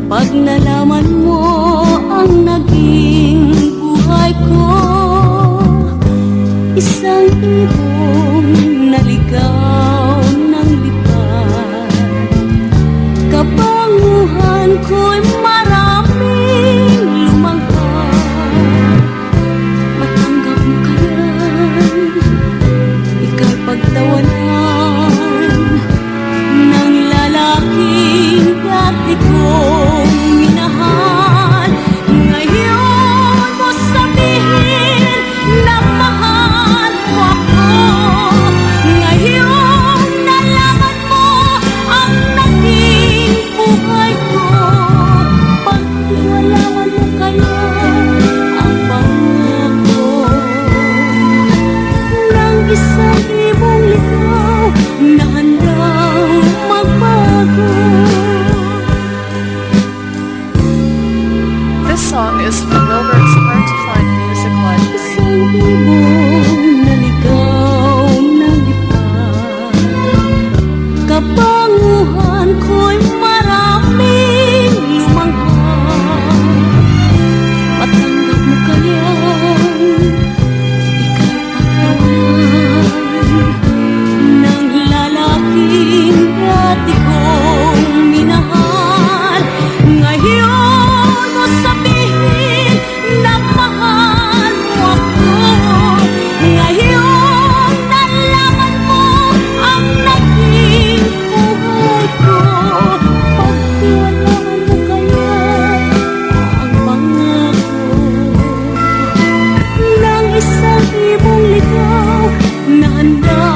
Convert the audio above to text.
Pag nalaman mo ang naging buhay ko, isang ibong naligaw ng lipad. Kabanguhan ko'y maraming lumangkad. Matanggap mo kaya't ika'y pagtawanan ng lalaking dati kong minahal. Ngayon mo sabihin na mahal mo ako. Ngayon nalaman mo ang naging buhay ko. Pagtiwalawan mo kaya ang pangako ng isang ibong ligaw na handang magbago. This song is from Wilbert's Hard to Find Music Library. Isang ibong naligaw ng lipad. Kabanguhan ko'y maraming lumanghap. Matanggap mo kaya't ika'y pagtawanan ng lalaking dati kong minahal. Ngayon mo sabihin na mahal mo ako. Ngayon nalaman mo ang naging buhay ko. Pagtiwalawan mo kaya ang pangako ng isang ibong ligaw na handa